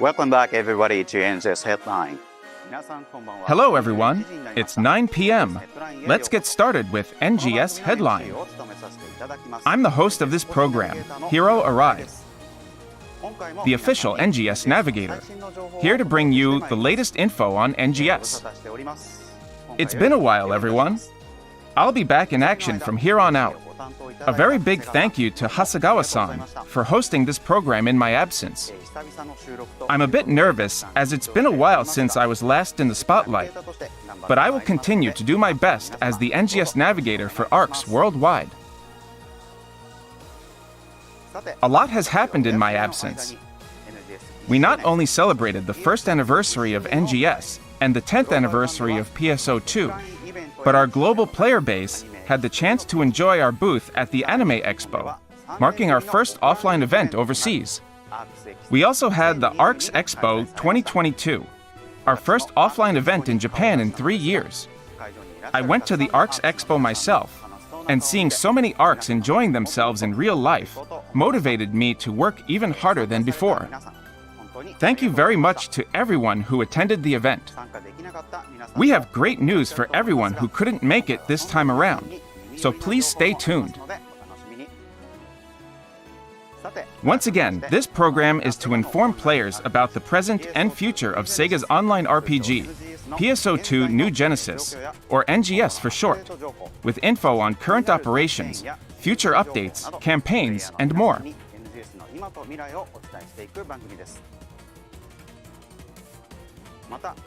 Welcome back, everybody, to NGS Headline. Hello, everyone. It's 9 p.m. Let's get started with NGS Headline. I'm the host of this program, Hiro Arai, the official NGS navigator, here to bring you the latest info on NGS. It's been a while, everyone. I'll be back in action from here on out. A very big thank you to Hasegawa-san for hosting this program in my absence. I'm a bit nervous as it's been a while since I was last in the spotlight, but I will continue to do my best as the NGS navigator for ARCs worldwide. A lot has happened in my absence. We not only celebrated the first anniversary of NGS and the 10th anniversary of PSO2, but our global player base had the chance to enjoy our booth at the Anime Expo, marking our first offline event overseas. We also had the ARCS Expo 2022, our first offline event in Japan in 3 years. I went to the ARCS Expo myself, and seeing so many ARCs enjoying themselves in real life motivated me to work even harder than before. Thank you very much to everyone who attended the event. We have great news for everyone who couldn't make it this time around, so please stay tuned. Once again, this program is to inform players about the present and future of Sega's online RPG, PSO2 NEW GENESIS, or NGS for short, with info on current operations, future updates, campaigns, and more.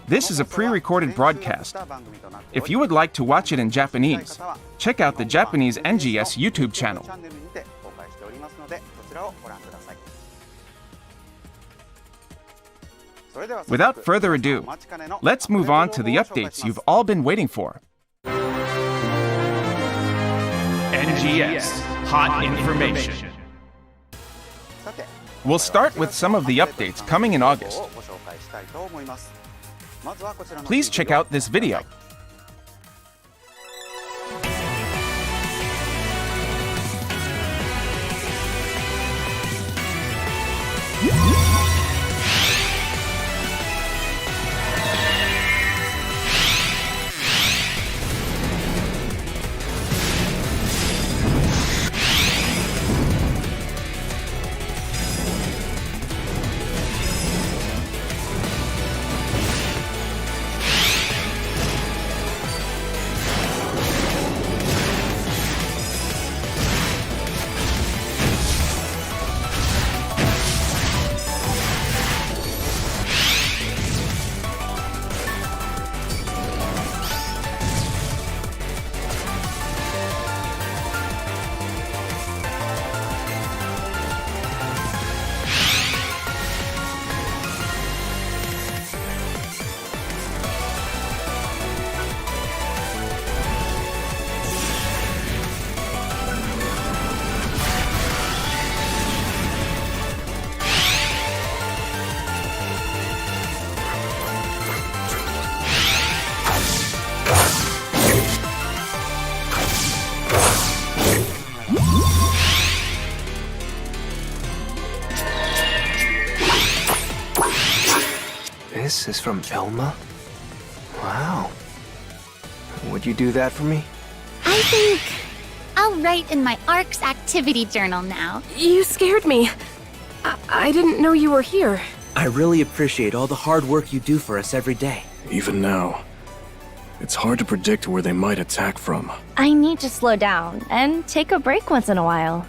This is a pre-recorded broadcast. If you would like to watch it in Japanese, check out the Japanese NGS YouTube channel. Without further ado, let's move on to the updates you've all been waiting for. NGS Hot Infomation. We'll start with some of the updates coming in August. Please check out this video. This is from Elma? Wow. Would you do that for me? I think I'll write in my ARCS activity journal now. You scared me. I didn't know you were here. I really appreciate all the hard work you do for us every day. Even now, it's hard to predict where they might attack from. I need to slow down and take a break once in a while.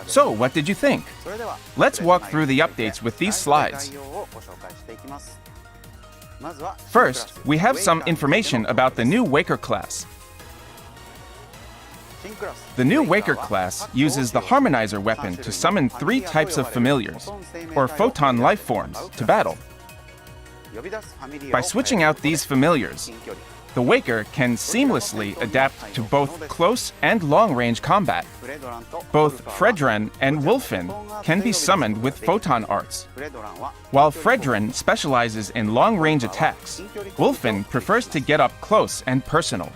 So, what did you think? Let's walk through the updates with these slides. First, we have some information about the new Waker class. The new Waker class uses the Harmonizer weapon to summon 3 types of familiars, or photon life forms, to battle. By switching out these familiars, the Waker can seamlessly adapt to both close and long-range combat. Both Fredren and Wulfen can be summoned with photon arts. While Fredren specializes in long-range attacks, Wulfen prefers to get up close and personal.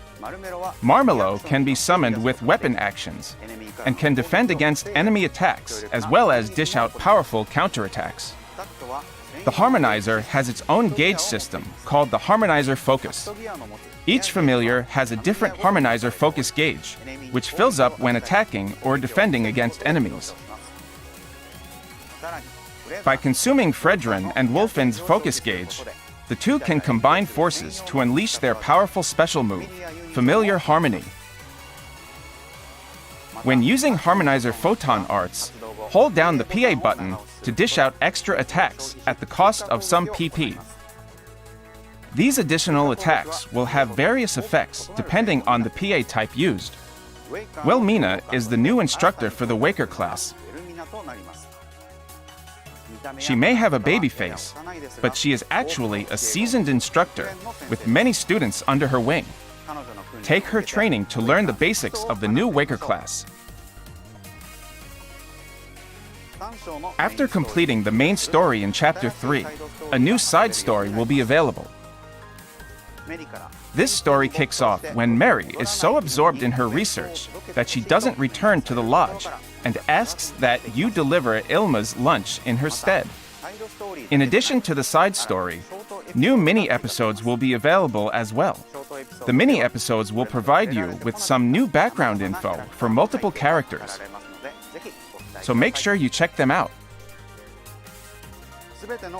Marmelo can be summoned with weapon actions and can defend against enemy attacks as well as dish out powerful counterattacks. The Harmonizer has its own gauge system called the Harmonizer Focus. Each familiar has a different Harmonizer Focus gauge, which fills up when attacking or defending against enemies. By consuming Fredren and Wulfen's Focus gauge, the two can combine forces to unleash their powerful special move, Familiar Harmony. When using Harmonizer Photon Arts, hold down the PA button to dish out extra attacks at the cost of some PP. These additional attacks will have various effects depending on the PA type used. Wilmina is the new instructor for the Waker class. She may have a baby face, but she is actually a seasoned instructor with many students under her wing. Take her training to learn the basics of the new Waker class. After completing the main story in Chapter 3, a new side story will be available. This story kicks off when Mary is so absorbed in her research that she doesn't return to the lodge and asks that you deliver Ilma's lunch in her stead. In addition to the side story, new mini-episodes will be available as well. The mini-episodes will provide you with some new background info for multiple characters, so make sure you check them out.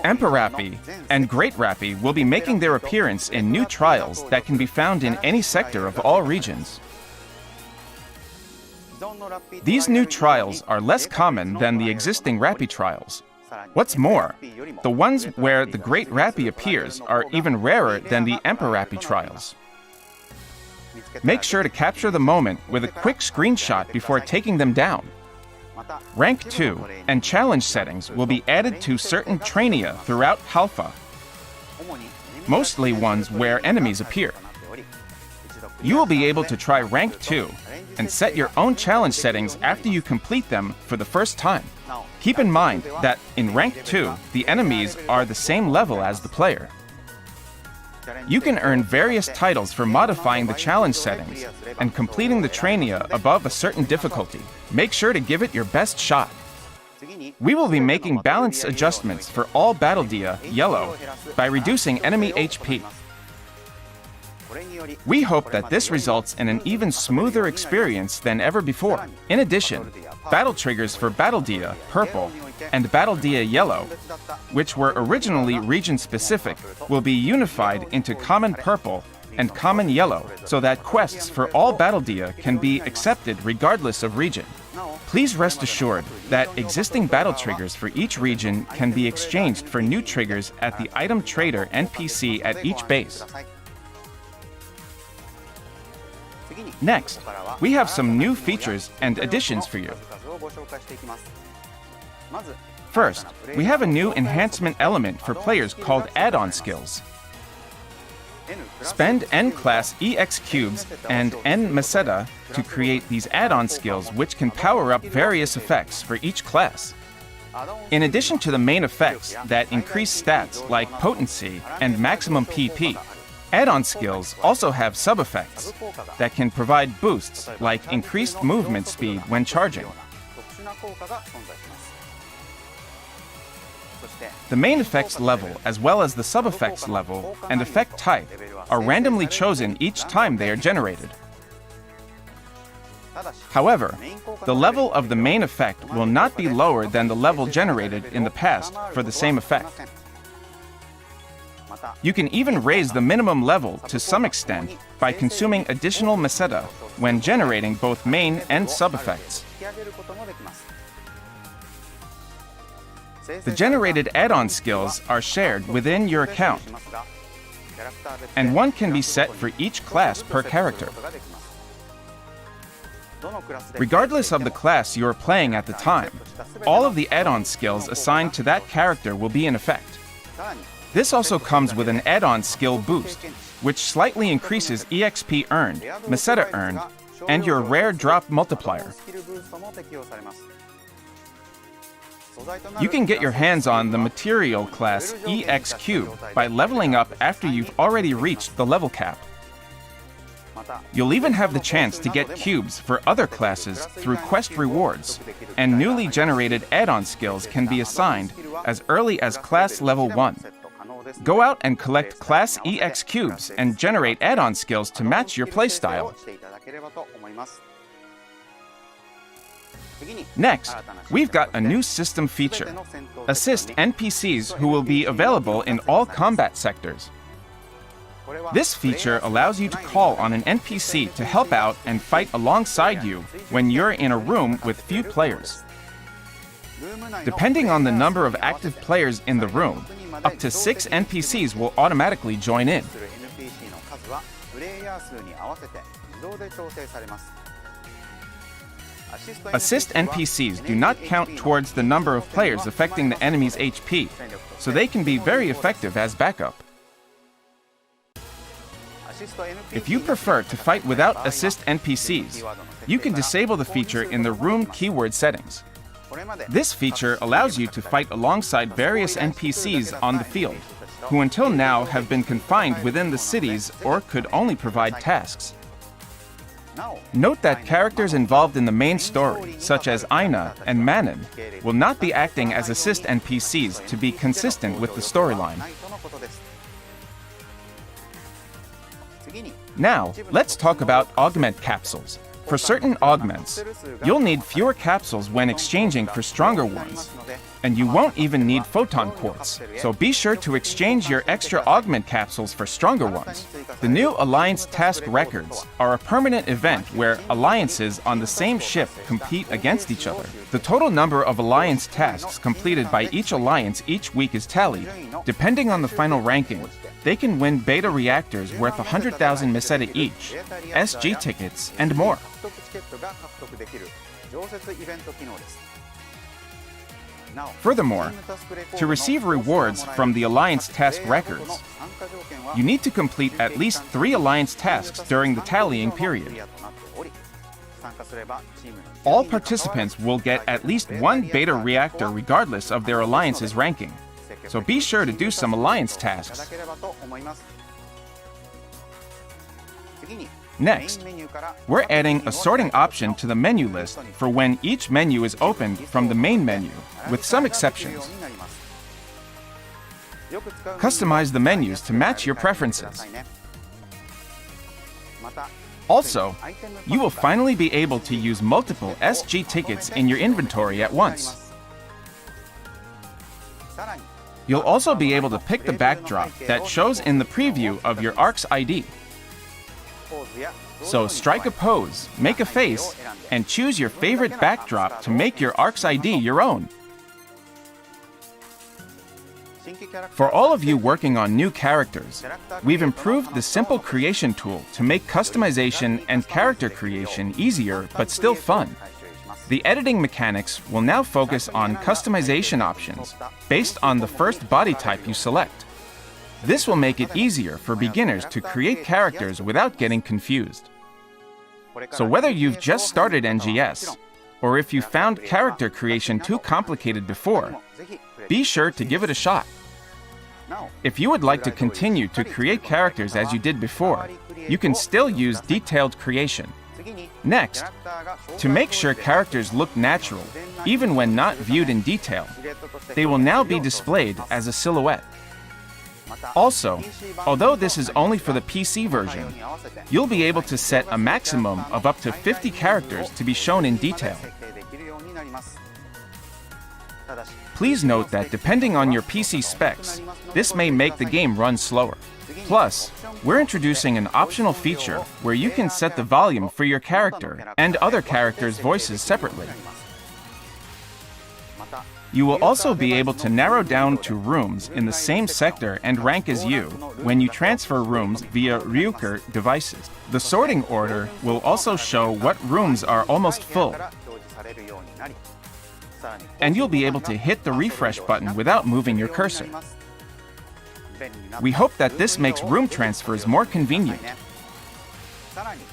Emperor Rappy and Great Rappy will be making their appearance in new trials that can be found in any sector of all regions. These new trials are less common than the existing Rappy trials. What's more, the ones where the Great Rappy appears are even rarer than the Emperor Rappy trials. Make sure to capture the moment with a quick screenshot before taking them down. Rank 2 and challenge settings will be added to certain trainia throughout Halpha, mostly ones where enemies appear. You will be able to try Rank 2 and set your own challenge settings after you complete them for the first time. Keep in mind that in Rank 2, the enemies are the same level as the player. You can earn various titles for modifying the challenge settings and completing the trainia above a certain difficulty. Make sure to give it your best shot. We will be making balance adjustments for all Battledia yellow by reducing enemy HP. We hope that this results in an even smoother experience than ever before. In addition, battle triggers for Battledia purple and Battledia yellow, which were originally region-specific, will be unified into common purple and common yellow so that quests for all Battledia can be accepted regardless of region. Please rest assured that existing battle triggers for each region can be exchanged for new triggers at the item trader NPC at each base. Next, we have some new features and additions for you. First, we have a new enhancement element for players called add-on skills. Spend N-class EX cubes and N Meseta to create these add-on skills which can power up various effects for each class. In addition to the main effects that increase stats like potency and maximum PP, add-on skills also have sub-effects that can provide boosts like increased movement speed when charging. The main effects level, as well as the sub-effects level and effect type, are randomly chosen each time they are generated. However, the level of the main effect will not be lower than the level generated in the past for the same effect. You can even raise the minimum level to some extent by consuming additional Meseta when generating both main and sub-effects. The generated add-on skills are shared within your account, and one can be set for each class per character. Regardless of the class you are playing at the time, all of the add-on skills assigned to that character will be in effect. This also comes with an add-on skill boost, which slightly increases EXP earned, meseta earned, and your rare drop multiplier. You can get your hands on the material class EX Cube by leveling up after you've already reached the level cap. You'll even have the chance to get cubes for other classes through quest rewards, and newly generated add-on skills can be assigned as early as class level 1. Go out and collect class EX cubes and generate add-on skills to match your playstyle. Next, we've got a new system feature: assist NPCs who will be available in all combat sectors. This feature allows you to call on an NPC to help out and fight alongside you when you're in a room with few players. Depending on the number of active players in the room, up to 6 NPCs will automatically join in. Assist NPCs do not count towards the number of players affecting the enemy's HP, so they can be very effective as backup. If you prefer to fight without assist NPCs, you can disable the feature in the room keyword settings. This feature allows you to fight alongside various NPCs on the field, who until now have been confined within the cities or could only provide tasks. Note that characters involved in the main story, such as Aina and Manon, will not be acting as assist NPCs to be consistent with the storyline. Now, let's talk about augment capsules. For certain augments, you'll need fewer capsules when exchanging for stronger ones, and you won't even need photon quartz, so be sure to exchange your extra augment capsules for stronger ones. The new Alliance Task Records are a permanent event where alliances on the same ship compete against each other. The total number of alliance tasks completed by each alliance each week is tallied. Depending on the final ranking, they can win beta reactors worth 100,000 meseta each, SG tickets, and more. Furthermore, to receive rewards from the Alliance Task Records, you need to complete at least 3 Alliance tasks during the tallying period. All participants will get at least 1 beta reactor regardless of their Alliance's ranking, so be sure to do some Alliance tasks. Next, we're adding a sorting option to the menu list for when each menu is opened from the main menu, with some exceptions. Customize the menus to match your preferences. Also, you will finally be able to use multiple SG tickets in your inventory at once. You'll also be able to pick the backdrop that shows in the preview of your ARC's ID. So strike a pose, make a face, and choose your favorite backdrop to make your ARC's ID your own. For all of you working on new characters, we've improved the simple creation tool to make customization and character creation easier but still fun. The editing mechanics will now focus on customization options based on the first body type you select. This will make it easier for beginners to create characters without getting confused. So whether you've just started NGS, or if you found character creation too complicated before, be sure to give it a shot. If you would like to continue to create characters as you did before, you can still use detailed creation. Next, to make sure characters look natural, even when not viewed in detail, they will now be displayed as a silhouette. Also, although this is only for the PC version, you'll be able to set a maximum of up to 50 characters to be shown in detail. Please note that depending on your PC specs, this may make the game run slower. Plus, we're introducing an optional feature where you can set the volume for your character and other characters' voices separately. You will also be able to narrow down to rooms in the same sector and rank as you when you transfer rooms via Ryuker devices. The sorting order will also show what rooms are almost full. And you'll be able to hit the refresh button without moving your cursor. We hope that this makes room transfers more convenient.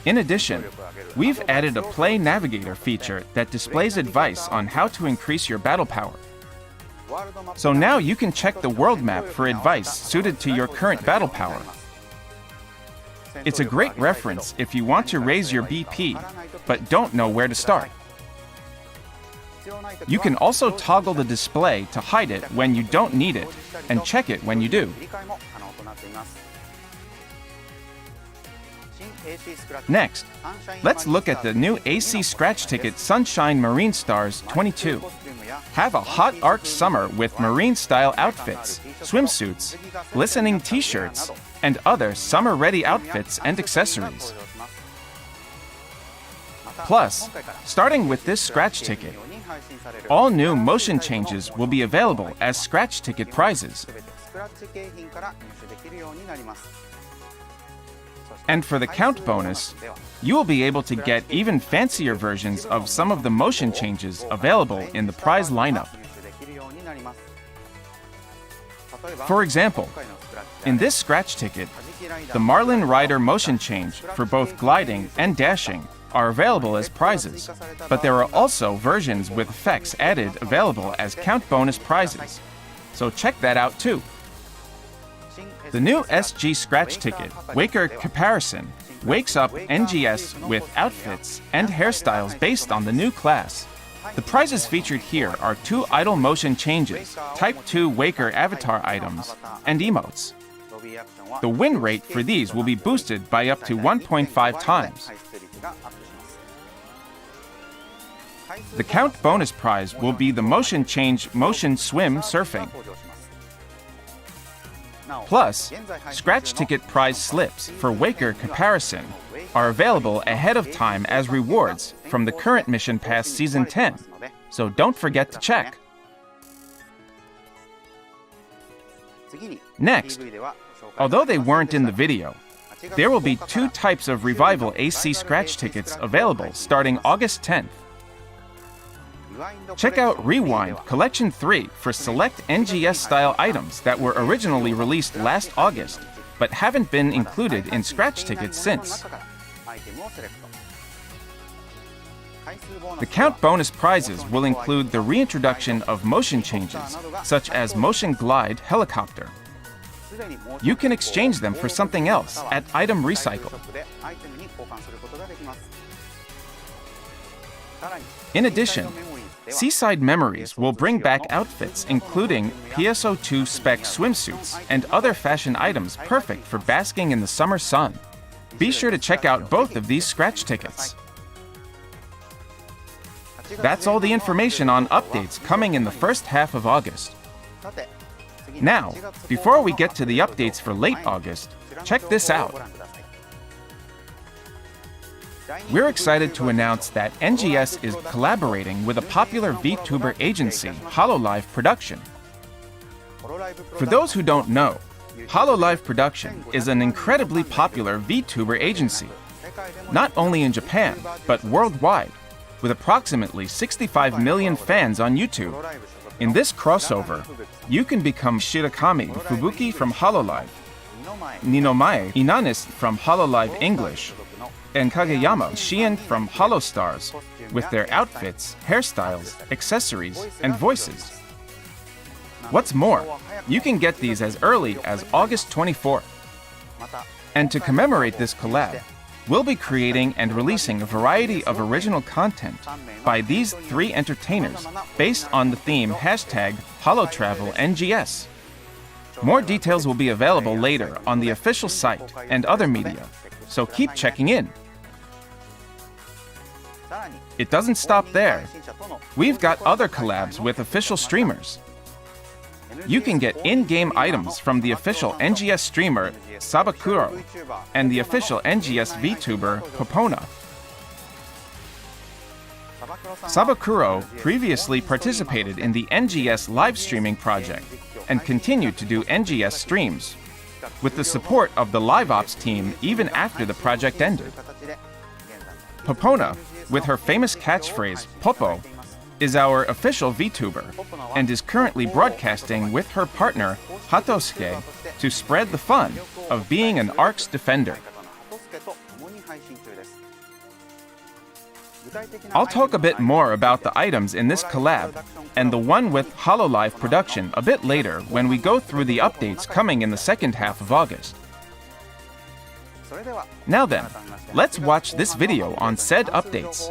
In addition, we've added a Play Navigator feature that displays advice on how to increase your battle power. So now you can check the world map for advice suited to your current battle power. It's a great reference if you want to raise your BP, but don't know where to start. You can also toggle the display to hide it when you don't need it, and check it when you do. Next, let's look at the new AC scratch ticket Sunshine Marine Stars 22. Have a hot arc summer with marine-style outfits, swimsuits, glistening t-shirts, and other summer-ready outfits and accessories. Plus, starting with this scratch ticket, all new motion changes will be available as scratch ticket prizes. And for the count bonus, you will be able to get even fancier versions of some of the motion changes available in the prize lineup. For example, in this scratch ticket, the Marlin Rider motion change for both gliding and dashing are available as prizes, but there are also versions with effects added available as count bonus prizes, so check that out too. The new SG scratch ticket, Waker Comparison, wakes up NGS with outfits and hairstyles based on the new class. The prizes featured here are 2 idle motion changes, Type 2 Waker avatar items, and emotes. The win rate for these will be boosted by up to 1.5 times. The count bonus prize will be the motion change Motion Swim Surfing. Plus, scratch ticket prize slips for Waker Comparison are available ahead of time as rewards from the current Mission Pass Season 10, so don't forget to check. Next, although they weren't in the video, there will be 2 types of Revival AC scratch tickets available starting August 10th. Check out Rewind Collection 3 for select NGS-style items that were originally released last August, but haven't been included in scratch tickets since. The count bonus prizes will include the reintroduction of motion changes, such as Motion Glide Helicopter. You can exchange them for something else at Item Recycle. In addition, Seaside Memories will bring back outfits including PSO2 spec swimsuits and other fashion items perfect for basking in the summer sun. Be sure to check out both of these scratch tickets. That's all the information on updates coming in the first half of August. Now, before we get to the updates for late August, check this out. We're excited to announce that NGS is collaborating with a popular VTuber agency, HoloLive Production. For those who don't know, HoloLive Production is an incredibly popular VTuber agency, not only in Japan, but worldwide, with approximately 65 million fans on YouTube. In this crossover, you can become Shirakami Fubuki from HoloLive, Ninomae Inanis from HoloLive English, and Kageyama Shien from HoloStars, with their outfits, hairstyles, accessories, and voices. What's more, you can get these as early as August 24th. And to commemorate this collab, we'll be creating and releasing a variety of original content by these 3 entertainers based on the theme #HoloTravelNGS. More details will be available later on the official site and other media, so keep checking in. It doesn't stop there. We've got other collabs with official streamers. You can get in-game items from the official NGS streamer Sabakuro and the official NGS VTuber Popona. Sabakuro previously participated in the NGS live streaming project and continued to do NGS streams, with the support of the live ops team even after the project ended. Popona, with her famous catchphrase Popo, is our official VTuber and is currently broadcasting with her partner Hatosuke to spread the fun of being an ARC's defender. I'll talk a bit more about the items in this collab and the one with HoloLive production a bit later when we go through the updates coming in the second half of August. Now then, let's watch this video on said updates.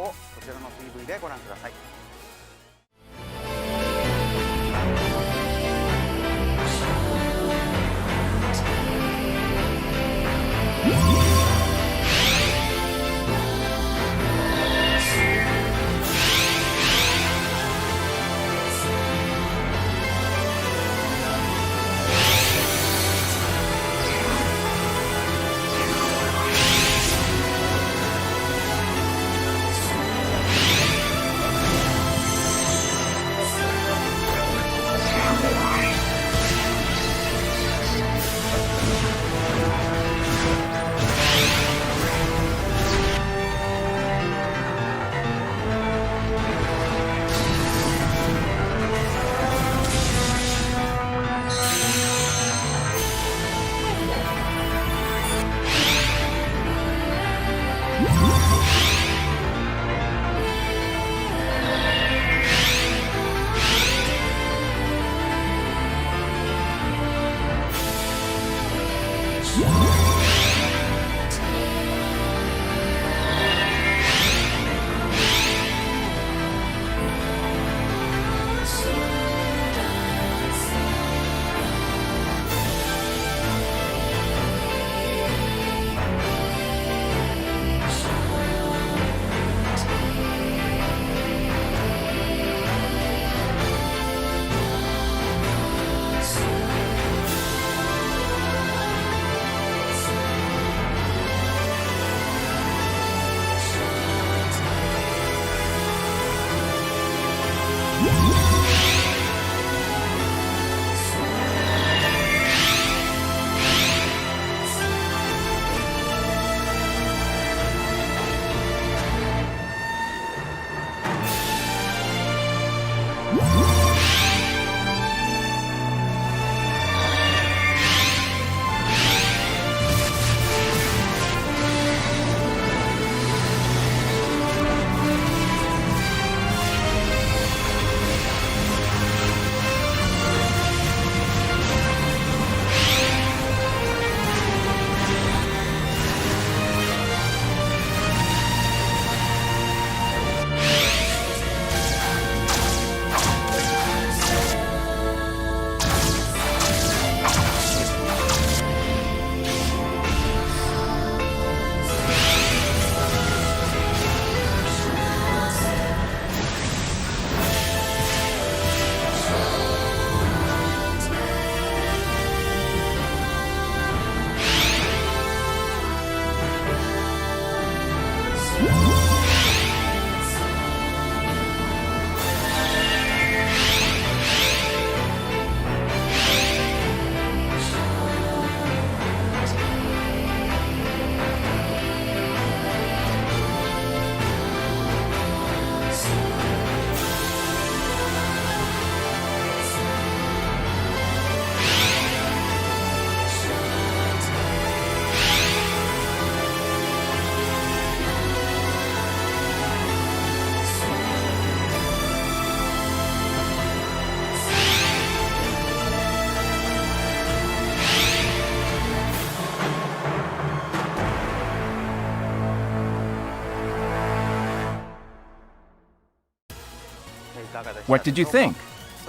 What did you think?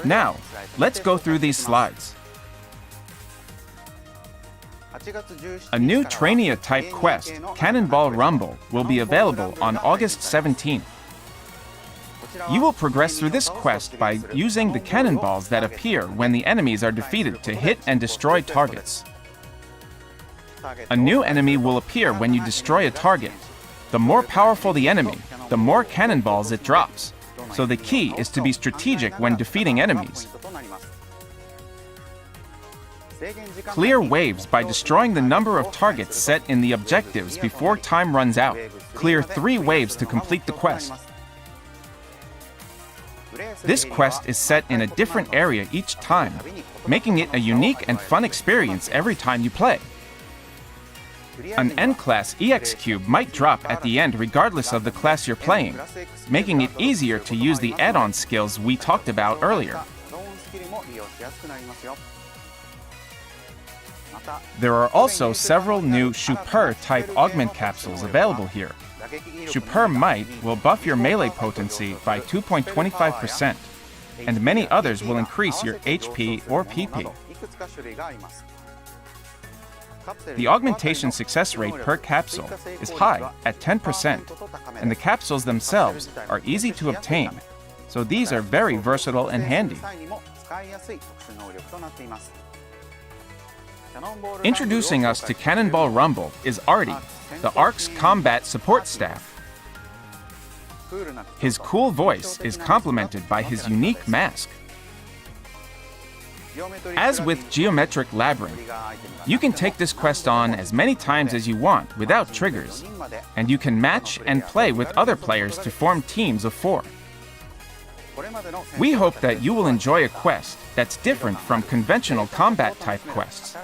Now, let's go through these slides. A new Trainia-type quest, Cannonball Rumble, will be available on August 17th. You will progress through this quest by using the cannonballs that appear when the enemies are defeated to hit and destroy targets. A new enemy will appear when you destroy a target. The more powerful the enemy, the more cannonballs it drops. So the key is to be strategic when defeating enemies. Clear waves by destroying the number of targets set in the objectives before time runs out. Clear 3 waves to complete the quest. This quest is set in a different area each time, making it a unique and fun experience every time you play. An N-class EX cube might drop at the end regardless of the class you're playing, making it easier to use the add-on skills we talked about earlier. There are also several new Super-type augment capsules available here. Super Might will buff your melee potency by 2.25%, and many others will increase your HP or PP. The augmentation success rate per capsule is high at 10%, and the capsules themselves are easy to obtain, so these are very versatile and handy. Introducing us to Cannonball Rumble is Artie, the ARC's combat support staff. His cool voice is complemented by his unique mask. As with Geometric Labyrinth, you can take this quest on as many times as you want without triggers, and you can match and play with other players to form teams of 4. We hope that you will enjoy a quest that's different from conventional combat-type quests,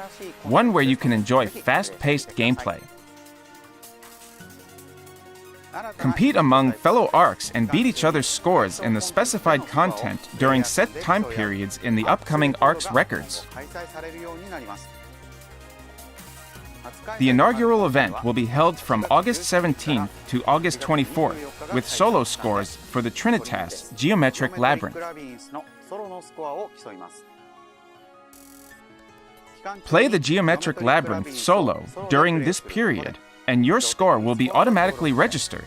one where you can enjoy fast-paced gameplay. Compete among fellow ARCs and beat each other's scores in the specified content during set time periods in the upcoming ARCs records. The inaugural event will be held from August 17th to August 24th, with solo scores for the Trinitas Geometric Labyrinth. Play the Geometric Labyrinth solo during this period, and your score will be automatically registered.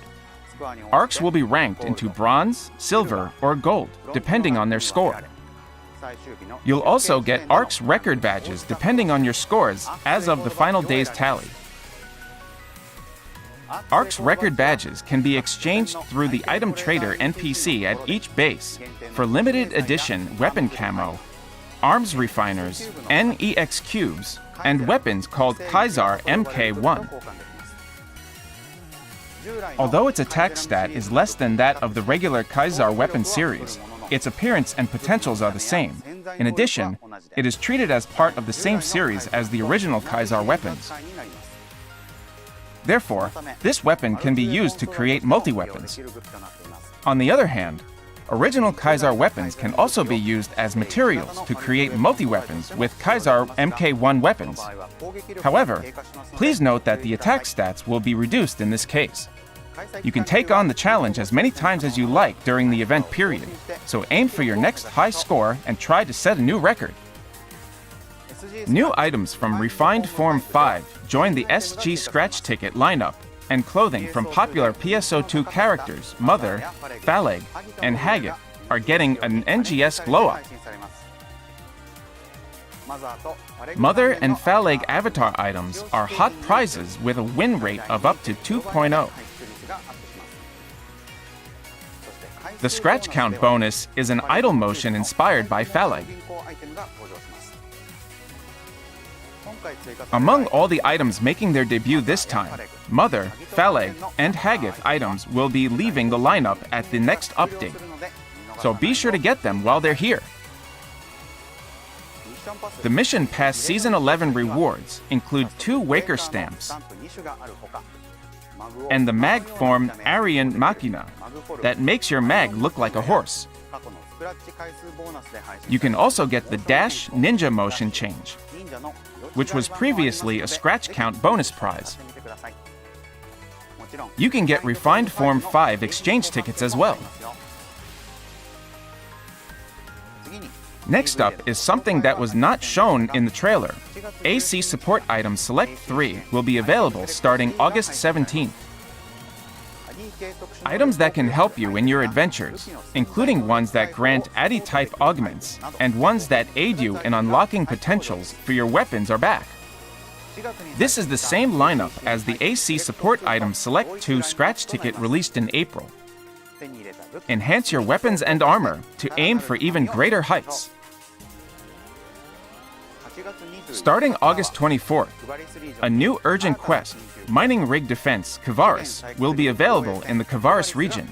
ARCs will be ranked into bronze, silver, or gold, depending on their score. You'll also get ARCs record badges depending on your scores as of the final day's tally. ARCs record badges can be exchanged through the item trader NPC at each base for limited edition weapon camo, arms refiners, NEX cubes, and weapons called Kaiser MK1. Although its attack stat is less than that of the regular Kaiser weapon series, its appearance and potentials are the same. In addition, it is treated as part of the same series as the original Kaiser weapons. Therefore, this weapon can be used to create multi-weapons. On the other hand, original Kaiser weapons can also be used as materials to create multi-weapons with Kaiser MK1 weapons. However, please note that the attack stats will be reduced in this case. You can take on the challenge as many times as you like during the event period, so aim for your next high score and try to set a new record. New items from Refined Form 5 join the SG Scratch Ticket lineup, and clothing from popular PSO2 characters Mother, Phaleg, and Haggett are getting an NGS glow-up. Mother and Phaleg avatar items are hot prizes with a win rate of up to 2.0. The scratch count bonus is an idle motion inspired by Phaleg. Among all the items making their debut this time, Mother, Phaleg, and Haggett items will be leaving the lineup at the next update, so be sure to get them while they're here. The Mission Pass Season 11 rewards include 2 Waker stamps and the mag form Aryan Machina that makes your mag look like a horse. You can also get the Dash Ninja motion change, which was previously a scratch count bonus prize. You can get Refined Form 5 exchange tickets as well. Next up is something that was not shown in the trailer. AC Support Item Select 3 will be available starting August 17th. Items that can help you in your adventures, including ones that grant ADI-type augments and ones that aid you in unlocking potentials for your weapons, are back. This is the same lineup as the AC Support Item Select 2 scratch ticket released in April. Enhance your weapons and armor to aim for even greater heights. Starting August 24th, a new urgent quest, Mining Rig Defense Kvaris, will be available in the Kvaris region.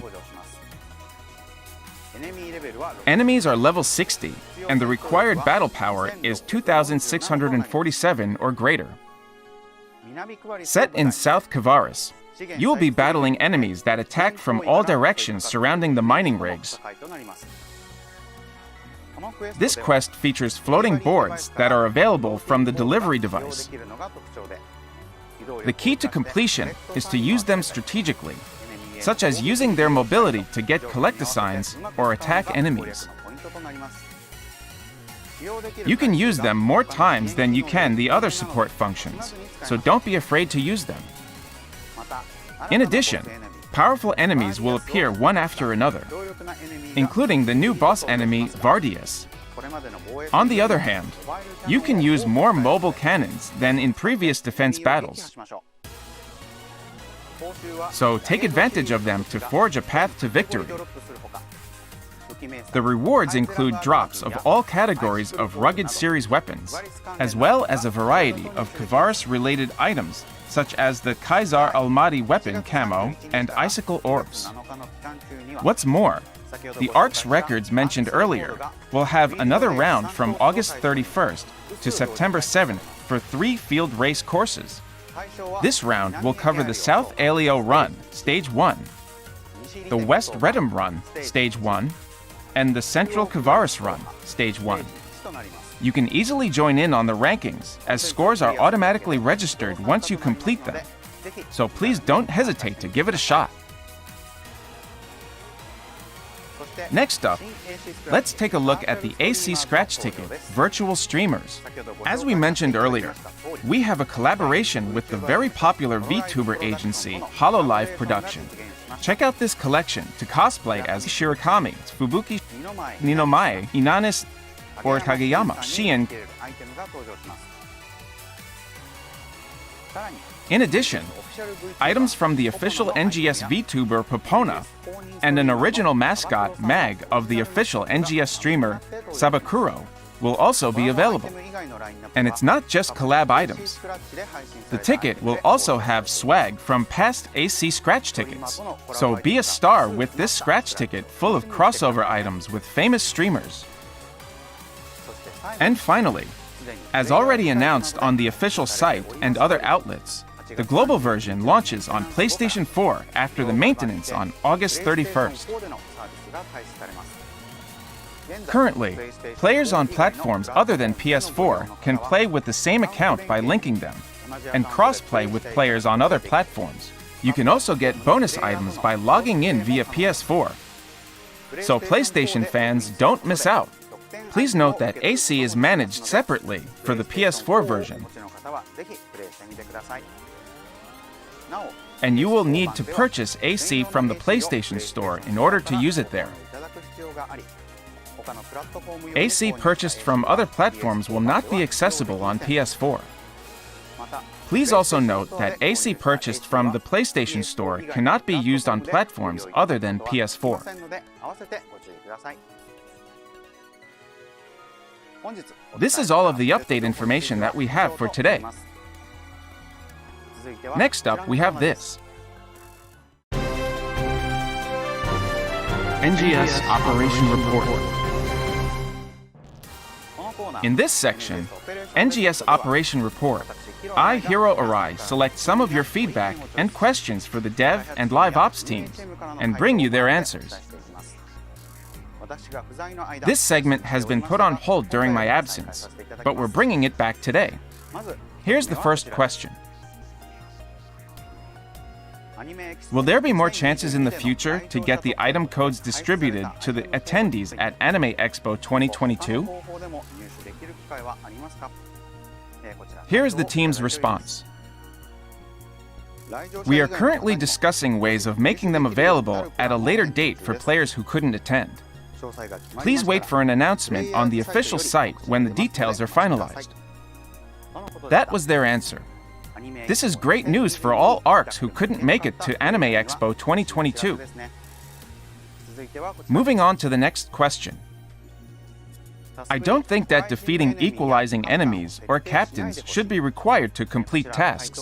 Enemies are level 60, and the required battle power is 2,647 or greater. Set in South Kvaris, you will be battling enemies that attack from all directions surrounding the mining rigs. This quest features floating boards that are available from the delivery device. The key to completion is to use them strategically, such as using their mobility to get collectasigns or attack enemies. You can use them more times than you can the other support functions, so don't be afraid to use them. In addition, powerful enemies will appear one after another, including the new boss enemy Vardius. On the other hand, you can use more mobile cannons than in previous defense battles. So take advantage of them to forge a path to victory. The rewards include drops of all categories of rugged series weapons, as well as a variety of Kvaris-related items, such as the Kaisar Almaty weapon camo and icicle orbs. What's more, the ARC's records mentioned earlier will have another round from August 31st to September 7th for 3 field race courses. This round will cover the South Alio Run, Stage 1, the West Redham Run, Stage 1, and the Central Kvaris Run, Stage 1. You can easily join in on the rankings, as scores are automatically registered once you complete them. So please don't hesitate to give it a shot. Next up, let's take a look at the AC Scratch Ticket Virtual Streamers. As we mentioned earlier, we have a collaboration with the very popular VTuber agency HoloLive Production. Check out this collection to cosplay as Shirakami, Fubuki, Ninomae, Inanis, or Kageyama, Shien. In addition, items from the official NGS VTuber Popona and an original mascot Mag of the official NGS streamer Sabakuro will also be available. And it's not just collab items. The ticket will also have swag from past AC scratch tickets. So be a star with this scratch ticket full of crossover items with famous streamers. And finally, as already announced on the official site and other outlets, the global version launches on PlayStation 4 after the maintenance on August 31st. Currently, players on platforms other than PS4 can play with the same account by linking them, and cross-play with players on other platforms. You can also get bonus items by logging in via PS4. So PlayStation fans, don't miss out. Please note that AC is managed separately for the PS4 version, and you will need to purchase AC from the PlayStation Store in order to use it there. AC purchased from other platforms will not be accessible on PS4. Please also note that AC purchased from the PlayStation Store cannot be used on platforms other than PS4. This is all of the update information that we have for today. Next up, we have this. NGS Operation Report. In this section, NGS Operation Report, I, Hiro Arai, select some of your feedback and questions for the dev and live ops teams and bring you their answers. This segment has been put on hold during my absence, but we're bringing it back today. Here's the first question. Will there be more chances in the future to get the item codes distributed to the attendees at Anime Expo 2022? Here is the team's response. We are currently discussing ways of making them available at a later date for players who couldn't attend. Please wait for an announcement on the official site when the details are finalized. That was their answer. This is great news for all ARCs who couldn't make it to Anime Expo 2022. Moving on to the next question. I don't think that defeating equalizing enemies or captains should be required to complete tasks.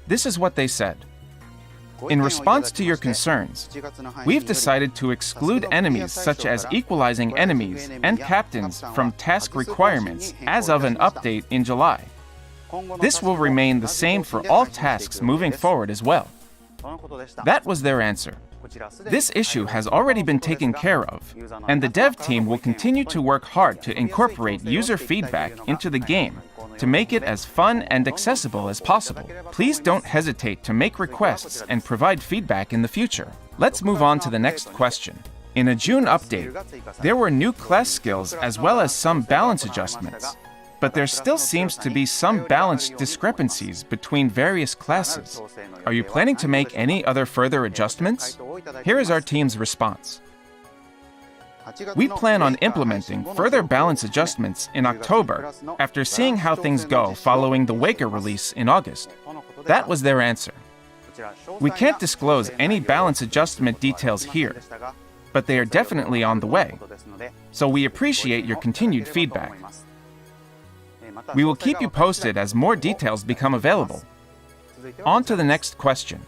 This is what they said. In response to your concerns, we've decided to exclude enemies such as equalizing enemies and captains from task requirements as of an update in July. This will remain the same for all tasks moving forward as well. That was their answer. This issue has already been taken care of, and the dev team will continue to work hard to incorporate user feedback into the game to make it as fun and accessible as possible. Please don't hesitate to make requests and provide feedback in the future. Let's move on to the next question. In a June update, there were new class skills as well as some balance adjustments. But there still seems to be some balance discrepancies between various classes. Are you planning to make any other further adjustments? Here is our team's response. We plan on implementing further balance adjustments in October after seeing how things go following the Waker release in August. That was their answer. We can't disclose any balance adjustment details here, but they are definitely on the way, so we appreciate your continued feedback. We will keep you posted as more details become available. On to the next question.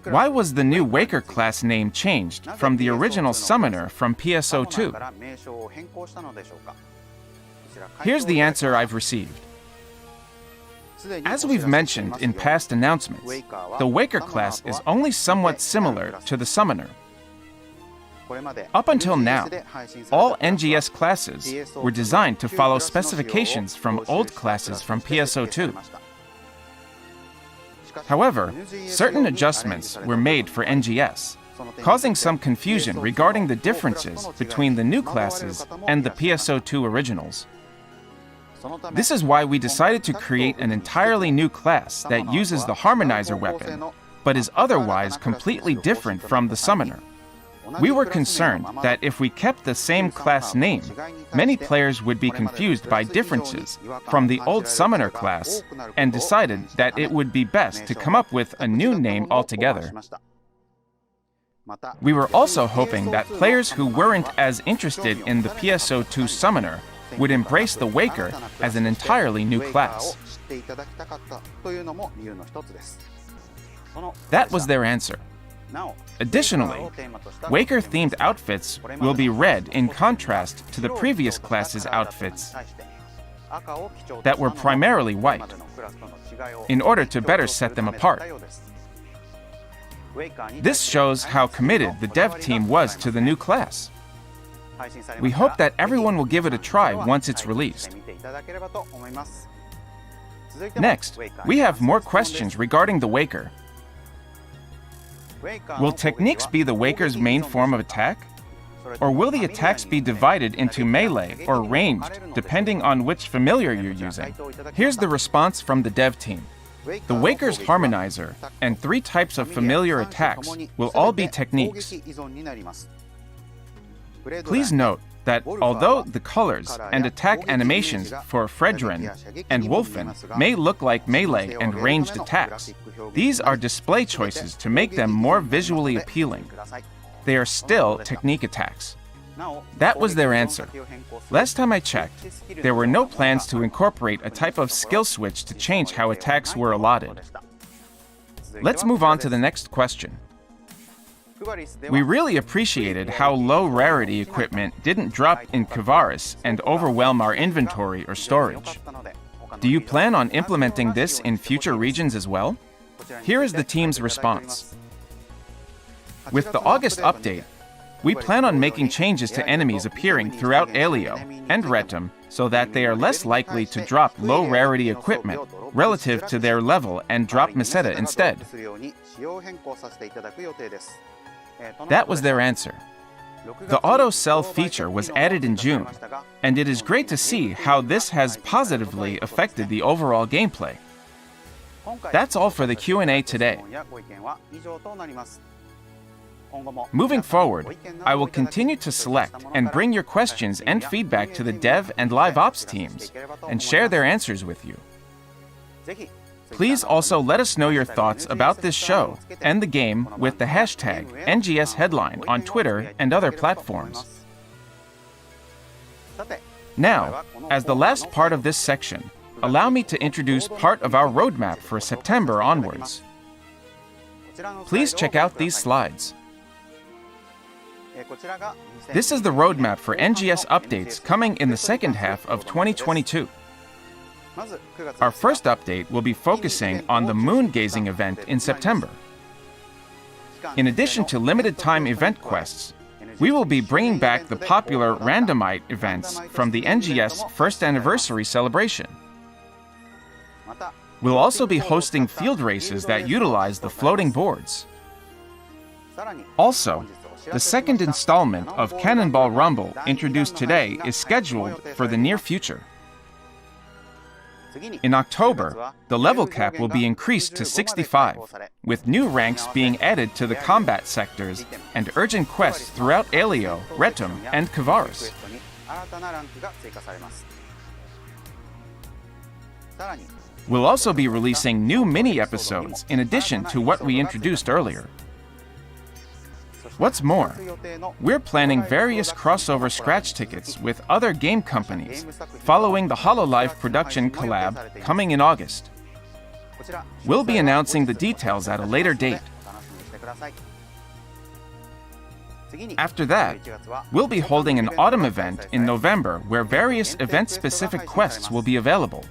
Why was the new Waker class name changed from the original Summoner from PSO2? Here's the answer I've received. As we've mentioned in past announcements, the Waker class is only somewhat similar to the Summoner. Up until now, all NGS classes were designed to follow specifications from old classes from PSO2. However, certain adjustments were made for NGS, causing some confusion regarding the differences between the new classes and the PSO2 originals. This is why we decided to create an entirely new class that uses the Harmonizer weapon, but is otherwise completely different from the Summoner. We were concerned that if we kept the same class name, many players would be confused by differences from the old Summoner class and decided that it would be best to come up with a new name altogether. We were also hoping that players who weren't as interested in the PSO2 Summoner would embrace the Waker as an entirely new class. That was their answer. Additionally, Waker-themed outfits will be red in contrast to the previous class's outfits that were primarily white, in order to better set them apart. This shows how committed the dev team was to the new class. We hope that everyone will give it a try once it's released. Next, we have more questions regarding the Waker. Will techniques be the Waker's main form of attack? Or will the attacks be divided into melee or ranged, depending on which familiar you're using? Here's the response from the dev team. The Waker's Harmonizer and 3 types of familiar attacks will all be techniques. Please note that although the colors and attack animations for Fredren and Wolfen may look like melee and ranged attacks, these are display choices to make them more visually appealing. They are still technique attacks. That was their answer. Last time I checked, there were no plans to incorporate a type of skill switch to change how attacks were allotted. Let's move on to the next question. We really appreciated how low rarity equipment didn't drop in Kvaris and overwhelm our inventory or storage. Do you plan on implementing this in future regions as well? Here is the team's response. With the August update, we plan on making changes to enemies appearing throughout Alio and Retum so that they are less likely to drop low rarity equipment relative to their level and drop Meseta instead. That was their answer. The auto sell feature was added in June, and it is great to see how this has positively affected the overall gameplay. That's all for the Q&A today. Moving forward, I will continue to select and bring your questions and feedback to the dev and live ops teams and share their answers with you. Please also let us know your thoughts about this show and the game with the hashtag NGS Headline on Twitter and other platforms. Now, as the last part of this section, allow me to introduce part of our roadmap for September onwards. Please check out these slides. This is the roadmap for NGS updates coming in the second half of 2022. Our first update will be focusing on the moon gazing event in September. In addition to limited time event quests, we will be bringing back the popular randomite events from the NGS first anniversary celebration. We'll also be hosting field races that utilize the floating boards. Also, the second installment of Cannonball Rumble introduced today is scheduled for the near future. In October, the level cap will be increased to 65, with new ranks being added to the combat sectors and urgent quests throughout Aelio, Retum, and Kvaris. We'll also be releasing new mini-episodes in addition to what we introduced earlier. What's more, we're planning various crossover scratch tickets with other game companies following the HoloLive production collab coming in August. We'll be announcing the details at a later date. After that, we'll be holding an autumn event in November where various event-specific quests will be available.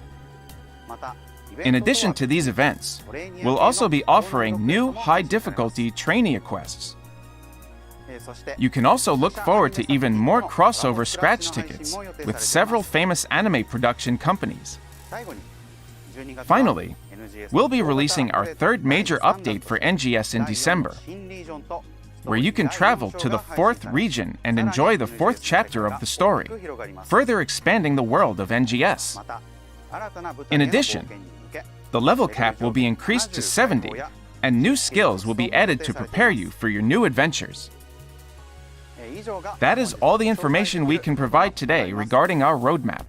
In addition to these events, we'll also be offering new high-difficulty Trainia quests. You can also look forward to even more crossover scratch tickets with several famous anime production companies. Finally, we'll be releasing our third major update for NGS in December, where you can travel to the 4th region and enjoy the 4th chapter of the story, further expanding the world of NGS. In addition, the level cap will be increased to 70, and new skills will be added to prepare you for your new adventures. That is all the information we can provide today regarding our roadmap.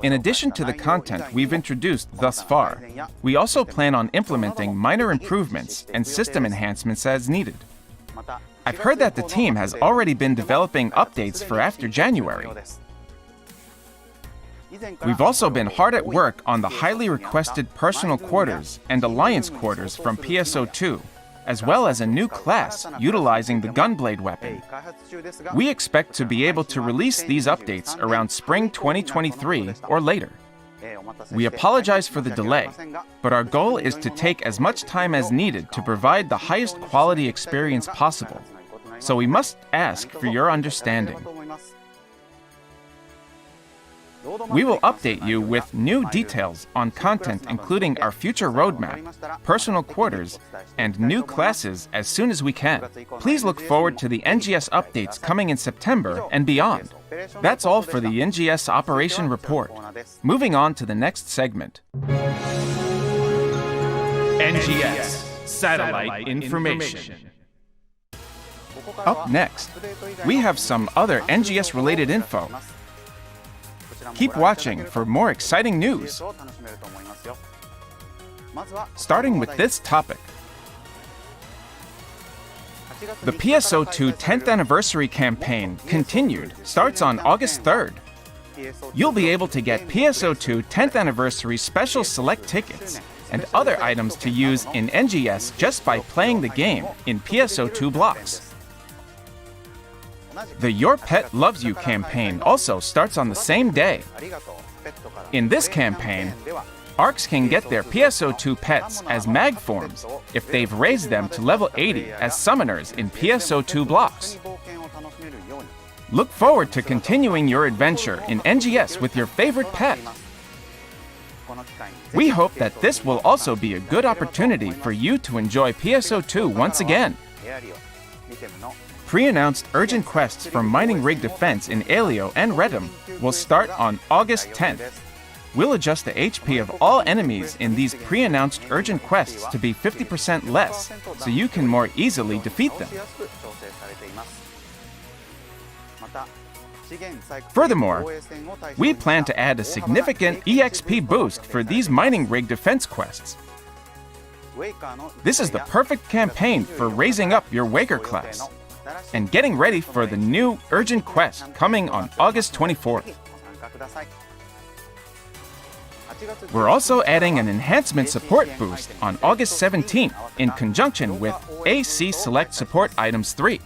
In addition to the content we've introduced thus far, we also plan on implementing minor improvements and system enhancements as needed. I've heard that the team has already been developing updates for after January. We've also been hard at work on the highly requested personal quarters and alliance quarters from PSO2, as well as a new class utilizing the gunblade weapon. We expect to be able to release these updates around spring 2023 or later. We apologize for the delay, but our goal is to take as much time as needed to provide the highest quality experience possible, so we must ask for your understanding. We will update you with new details on content including our future roadmap, personal quarters, and new classes as soon as we can. Please look forward to the NGS updates coming in September and beyond. That's all for the NGS Operation Report. Moving on to the next segment. NGS Satellite Information. Up next, we have some other NGS-related info. Keep watching for more exciting news. Starting with this topic. The PSO2 10th Anniversary campaign, Continued, starts on August 3rd. You'll be able to get PSO2 10th Anniversary special select tickets and other items to use in NGS just by playing the game in PSO2 blocks. The Your Pet Loves You campaign also starts on the same day. In this campaign, ARCs can get their PSO2 pets as mag forms if they've raised them to level 80 as summoners in PSO2 blocks. Look forward to continuing your adventure in NGS with your favorite pet. We hope that this will also be a good opportunity for you to enjoy PSO2 once again. Pre-announced urgent quests from Mining Rig Defense in Aelio and Retum will start on August 10th. we'll adjust the HP of all enemies in these pre-announced urgent quests to be 50% less, so you can more easily defeat them. Furthermore, we plan to add a significant EXP boost for these mining rig defense quests. This is the perfect campaign for raising up your Waker class and getting ready for the new urgent quest coming on August 24th. We're also adding an enhancement support boost on August 17th in conjunction with AC Select Support Items 3.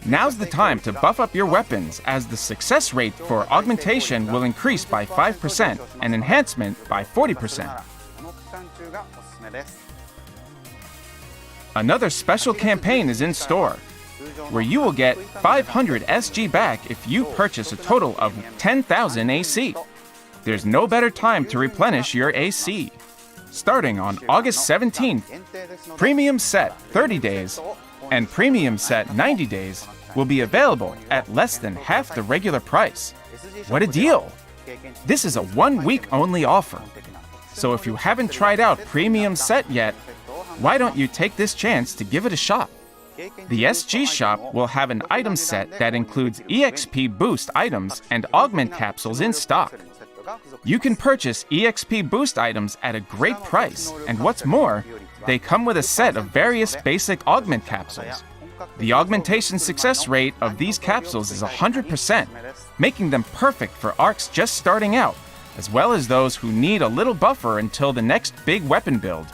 Now's the time to buff up your weapons, as the success rate for augmentation will increase by 5% and enhancement by 40%. Another special campaign is in store, where you will get 500 SG back if you purchase a total of 10,000 AC. There's no better time to replenish your AC. Starting on August 17th, Premium Set 30 days and Premium Set 90 days will be available at less than half the regular price. What a deal! This is a 1-week only offer. So if you haven't tried out Premium Set yet, why don't you take this chance to give it a shot? The SG shop will have an item set that includes EXP boost items and augment capsules in stock. You can purchase EXP boost items at a great price, and what's more, they come with a set of various basic augment capsules. The augmentation success rate of these capsules is 100%, making them perfect for ARCs just starting out, as well as those who need a little buffer until the next big weapon build.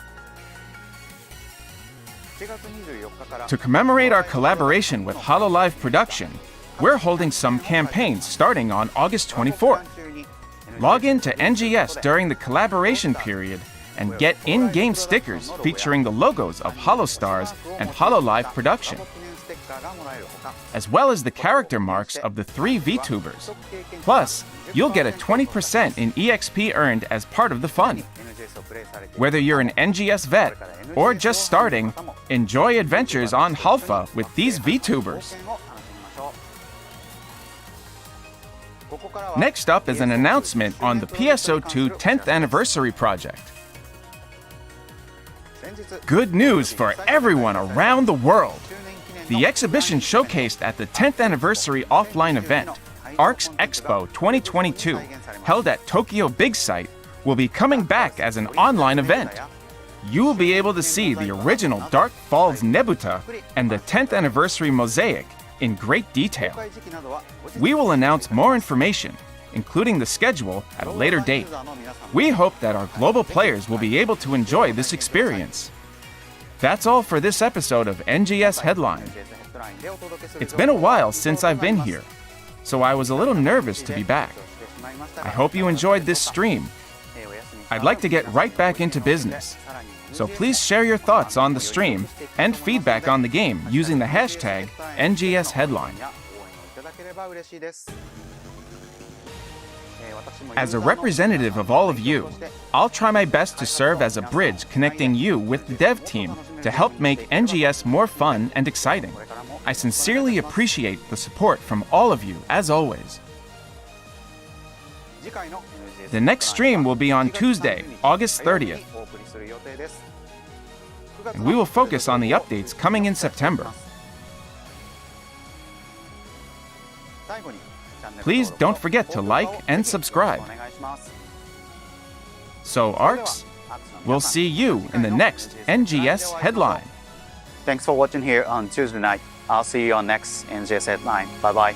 To commemorate our collaboration with HoloLive Production, we're holding some campaigns starting on August 24th. Log in to NGS during the collaboration period and get in-game stickers featuring the logos of HoloStars and HoloLive Production, as well as the character marks of the 3 VTubers. Plus, you'll get a 20% in EXP earned as part of the fun. Whether you're an NGS vet or just starting, enjoy adventures on Halfa with these VTubers. Next up is an announcement on the PSO2 10th Anniversary project. Good news for everyone around the world! The exhibition showcased at the 10th Anniversary offline event, ARCS Expo 2022, held at Tokyo Big Sight, will be coming back as an online event. You will be able to see the original Dark Falls Nebuta and the 10th Anniversary Mosaic in great detail. We will announce more information, including the schedule, at a later date. We hope that our global players will be able to enjoy this experience. That's all for this episode of NGS Headline. It's been a while since I've been here, so I was a little nervous to be back. I hope you enjoyed this stream. I'd like to get right back into business, so please share your thoughts on the stream and feedback on the game using the hashtag NGS Headline. As a representative of all of you, I'll try my best to serve as a bridge connecting you with the dev team to help make NGS more fun and exciting. I sincerely appreciate the support from all of you, as always. The next stream will be on Tuesday, August 30th. And we will focus on the updates coming in September. Please don't forget to like and subscribe. So, ARCs, we'll see you in the next NGS Headline. Thanks for watching here on Tuesday night. I'll see you on next NGS Headline. Bye-bye.